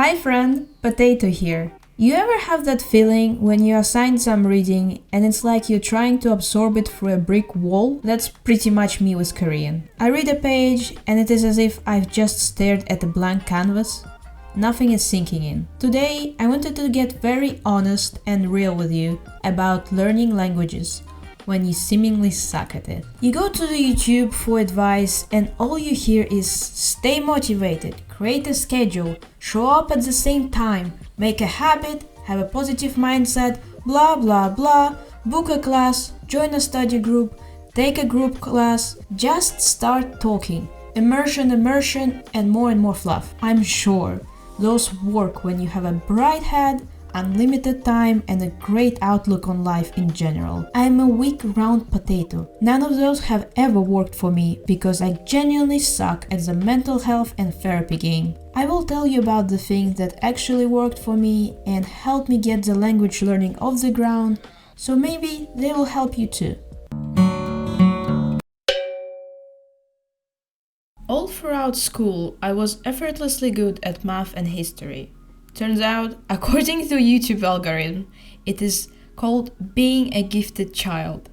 Hi friend, Potato here. You ever have that feeling when you assign some reading and it's like you're trying to absorb it through a brick wall? That's pretty much me with Korean. I read a page and it is as if I've just stared at a blank canvas. Nothing is sinking in. Today, I wanted to get very honest and real with you about learning languages when you seemingly suck at it. You go to the YouTube for advice and all you hear is stay motivated, create a schedule, show up at the same time, make a habit, have a positive mindset, blah blah blah, book a class, join a study group, take a group class, just start talking. Immersion, and more fluff. I'm sure those work when you have a bright head, unlimited time, and a great outlook on life in general. I'm a weak round potato. None of those have ever worked for me because I genuinely suck at the mental health and therapy game. I will tell you about the things that actually worked for me and helped me get the language learning off the ground, so maybe they will help you too. All throughout school, I was effortlessly good at math and history. Turns out, according to YouTube algorithm, it is called being a gifted child.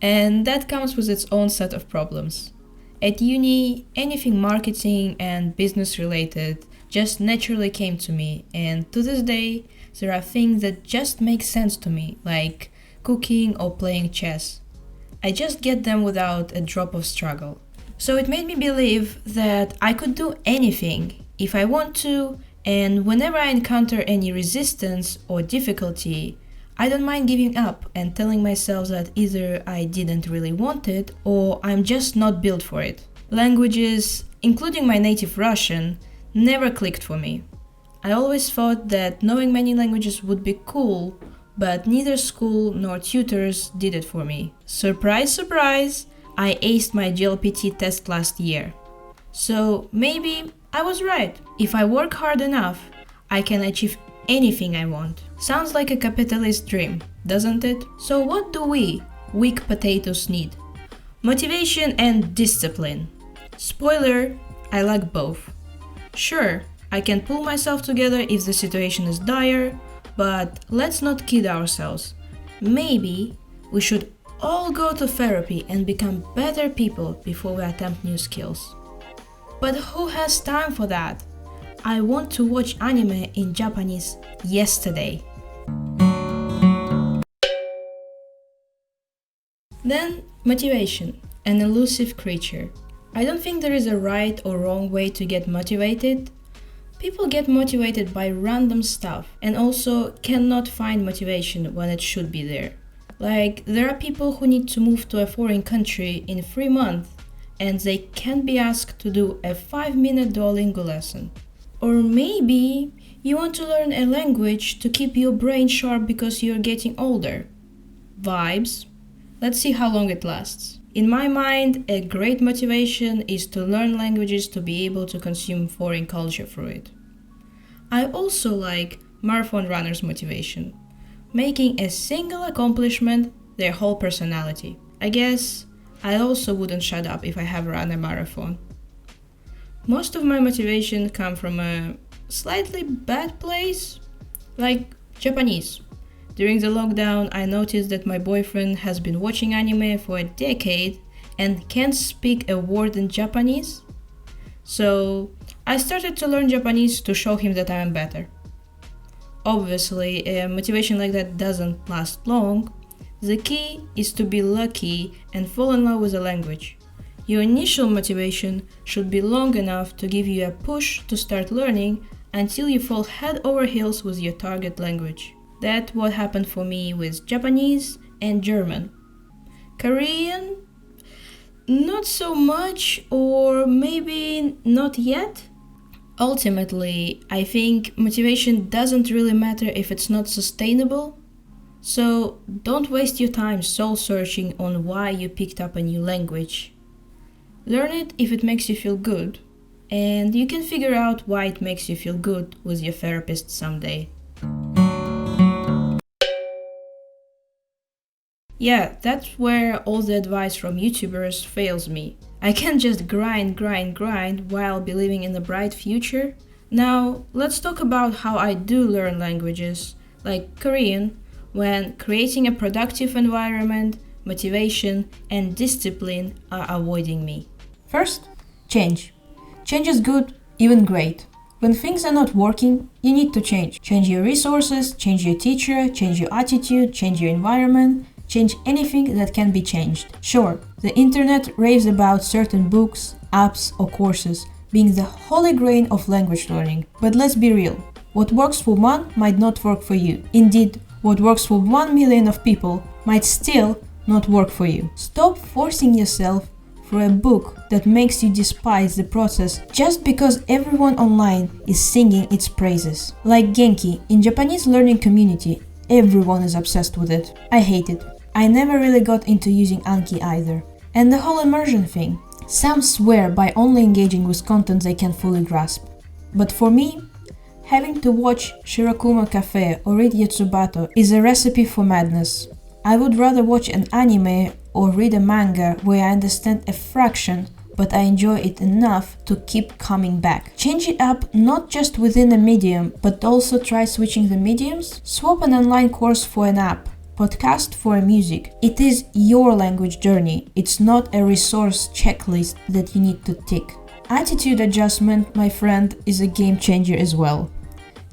And that comes with its own set of problems. At uni, anything marketing and business related just naturally came to me, and to this day, there are things that just make sense to me, like cooking or playing chess. I just get them without a drop of struggle. So it made me believe that I could do anything if I want to, and whenever I encounter any resistance or difficulty, I don't mind giving up and telling myself that either I didn't really want it or I'm just not built for it. Languages, including my native Russian, never clicked for me. I always thought that knowing many languages would be cool, but neither school nor tutors did it for me. Surprise, surprise! I aced my GLPT test last year. So maybe I was right. If I work hard enough, I can achieve anything I want. Sounds like a capitalist dream, doesn't it? So what do we, weak potatoes, need? Motivation and discipline. Spoiler, I lack both. Sure, I can pull myself together if the situation is dire, but let's not kid ourselves. Maybe we should all go to therapy and become better people before we attempt new skills. But who has time for that? I want to watch anime in Japanese yesterday. Then, motivation, an elusive creature. I don't think there is a right or wrong way to get motivated. People get motivated by random stuff and also cannot find motivation when it should be there. Like, there are people who need to move to a foreign country in 3 months and they can't be asked to do a 5-minute Duolingo lesson. Or maybe you want to learn a language to keep your brain sharp because you're getting older. Vibes. Let's see how long it lasts. In my mind, a great motivation is to learn languages to be able to consume foreign culture through it. I also like marathon runners' motivation, making a single accomplishment their whole personality. I guess I also wouldn't shut up if I have run a marathon. Most of my motivation come from a slightly bad place, like Japanese. During the lockdown, I noticed that my boyfriend has been watching anime for a decade and can't speak a word in Japanese. So I started to learn Japanese to show him that I am better. Obviously, a motivation like that doesn't last long. The key is to be lucky and fall in love with the language. Your initial motivation should be long enough to give you a push to start learning until you fall head over heels with your target language. That's what happened for me with Japanese and German. Korean? Not so much, or maybe not yet. Ultimately, I think motivation doesn't really matter if it's not sustainable. So don't waste your time soul searching on why you picked up a new language. Learn it if it makes you feel good, and you can figure out why it makes you feel good with your therapist someday. Yeah, that's where all the advice from YouTubers fails me. I can't just grind while believing in a bright future. Now, let's talk about how I do learn languages, like Korean, when creating a productive environment, motivation, and discipline are avoiding me. First, change. Change is good, even great. When things are not working, you need to change. Change your resources, change your teacher, change your attitude, change your environment, change anything that can be changed. Sure, the internet raves about certain books, apps, or courses being the holy grail of language learning. But let's be real. What works for one might not work for you. Indeed, what works for 1 million of people might still not work for you. Stop forcing yourself for a book that makes you despise the process just because everyone online is singing its praises. Like Genki, in Japanese learning community, everyone is obsessed with it. I hate it. I never really got into using Anki either. And the whole immersion thing. Some swear by only engaging with content they can fully grasp. But for me, having to watch Shirokuma Cafe or read Yotsubato is a recipe for madness. I would rather watch an anime or read a manga where I understand a fraction, but I enjoy it enough to keep coming back. Change it up not just within a medium, but also try switching the mediums. Swap an online course for an app, podcast for a music. It is your language journey. It's not a resource checklist that you need to tick. Attitude adjustment, my friend, is a game changer as well.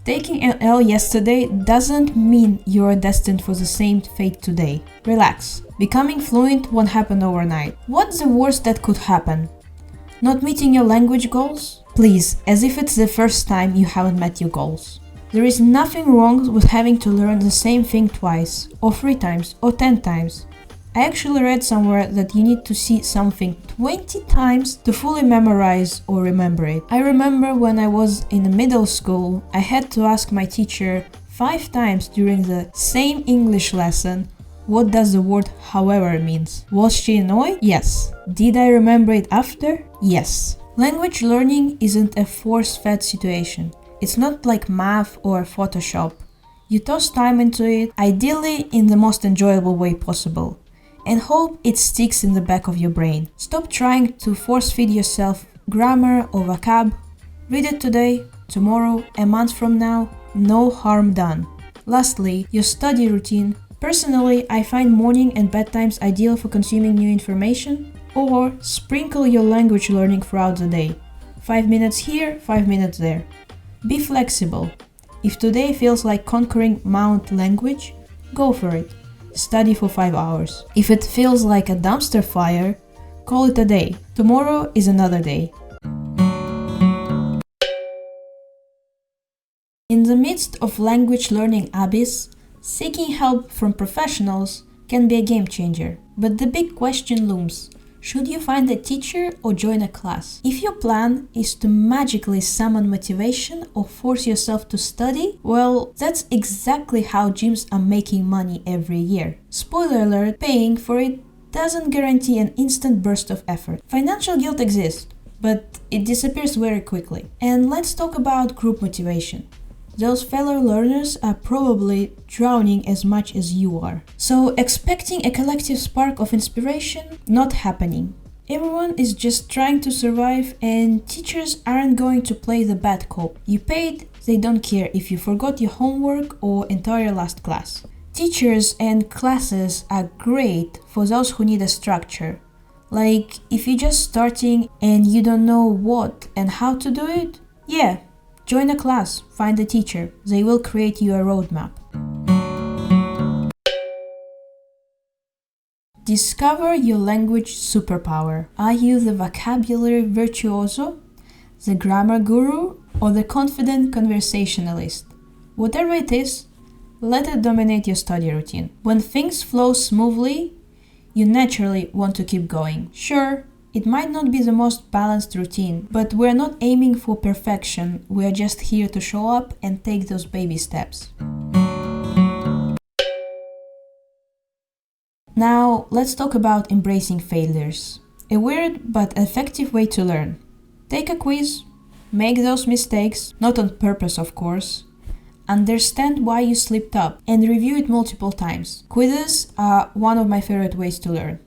Taking an L yesterday doesn't mean you're destined for the same fate today. Relax. Becoming fluent won't happen overnight. What's the worst that could happen? Not meeting your language goals? Please, as if it's the first time you haven't met your goals. There is nothing wrong with having to learn the same thing twice, or 3 times, or 10 times. I actually read somewhere that you need to see something 20 times to fully memorize or remember it. I remember when I was in middle school, I had to ask my teacher 5 times during the same English lesson, what does the word however means. Was she annoyed? Yes. Did I remember it after? Yes. Language learning isn't a force-fed situation. It's not like math or Photoshop. You toss time into it, ideally in the most enjoyable way possible, and hope it sticks in the back of your brain. Stop trying to force-feed yourself grammar or vocab. Read it today, tomorrow, a month from now, no harm done. Lastly, your study routine. Personally, I find morning and bedtimes ideal for consuming new information, or sprinkle your language learning throughout the day. 5 minutes here, 5 minutes there. Be flexible. If today feels like conquering Mount language, go for it. Study for 5 hours. If it feels like a dumpster fire, call it a day. Tomorrow is another day. In the midst of language learning abyss, seeking help from professionals can be a game changer. But the big question looms. Should you find a teacher or join a class? If your plan is to magically summon motivation or force yourself to study, well, that's exactly how gyms are making money every year. Spoiler alert, paying for it doesn't guarantee an instant burst of effort. Financial guilt exists, but it disappears very quickly. And let's talk about group motivation. Those fellow learners are probably drowning as much as you are. So expecting a collective spark of inspiration, not happening. Everyone is just trying to survive and teachers aren't going to play the bad cop. You paid, they don't care if you forgot your homework or entire last class. Teachers and classes are great for those who need a structure. Like if you're just starting and you don't know what and how to do it, yeah. Join a class, find a teacher, they will create you a roadmap. Discover your language superpower. Are you the vocabulary virtuoso, the grammar guru, or the confident conversationalist? Whatever it is, let it dominate your study routine. When things flow smoothly, you naturally want to keep going. Sure, it might not be the most balanced routine, but we're not aiming for perfection, we're just here to show up and take those baby steps. Now, let's talk about embracing failures. A weird but effective way to learn. Take a quiz, make those mistakes, not on purpose of course, understand why you slipped up, and review it multiple times. Quizzes are one of my favorite ways to learn.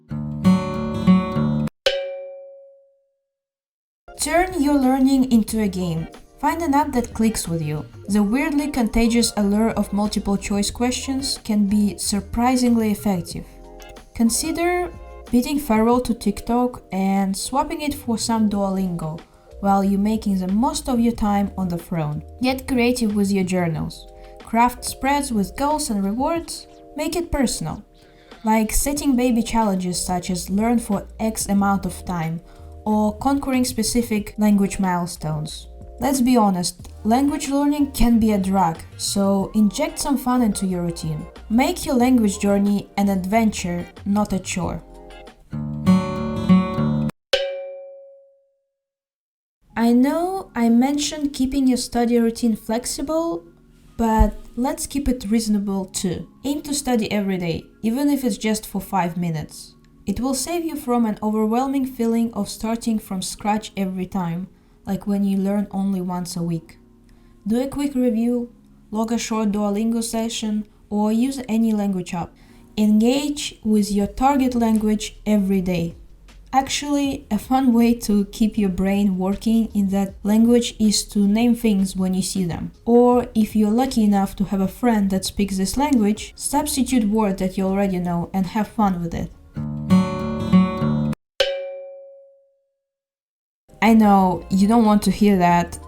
Turn your learning into a game. Find an app that clicks with you. The weirdly contagious allure of multiple choice questions can be surprisingly effective. Consider beating Farrell to TikTok and swapping it for some Duolingo while you're making the most of your time on the phone. Get creative with your journals. Craft spreads with goals and rewards. Make it personal, like setting baby challenges such as learn for X amount of time or conquering specific language milestones. Let's be honest, language learning can be a drag, so inject some fun into your routine. Make your language journey an adventure, not a chore. I know I mentioned keeping your study routine flexible, but let's keep it reasonable too. Aim to study every day, even if it's just for 5 minutes. It will save you from an overwhelming feeling of starting from scratch every time, like when you learn only once a week. Do a quick review, log a short Duolingo session, or use any language app. Engage with your target language every day. Actually, a fun way to keep your brain working in that language is to name things when you see them. Or if you're lucky enough to have a friend that speaks this language, substitute words that you already know and have fun with it. I know you don't want to hear that,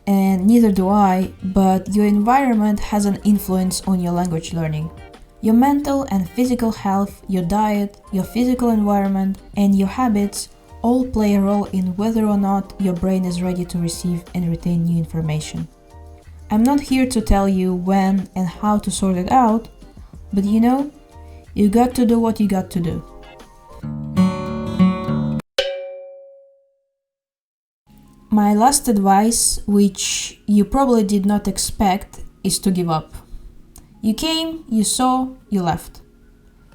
and neither do I, but your environment has an influence on your language learning. Your mental and physical health, your diet, your physical environment, and your habits all play a role in whether or not your brain is ready to receive and retain new information. I'm not here to tell you when and how to sort it out, but you got to do what you got to do. My last advice, which you probably did not expect, is to give up. You came, you saw, you left.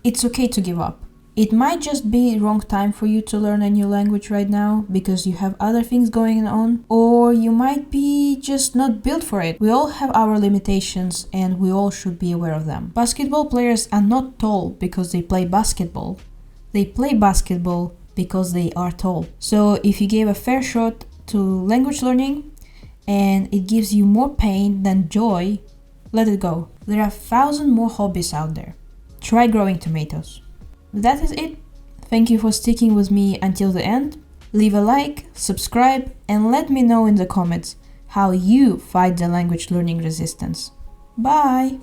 It's okay to give up. It might just be wrong time for you to learn a new language right now because you have other things going on, or you might be just not built for it. We all have our limitations and we all should be aware of them. Basketball players are not tall because they play basketball. They play basketball because they are tall. So if you gave a fair shot to language learning and it gives you more pain than joy, let it go. There are 1,000 more hobbies out there. Try growing tomatoes. That is it. Thank you for sticking with me until the end. Leave a like, subscribe, and let me know in the comments how you fight the language learning resistance. Bye!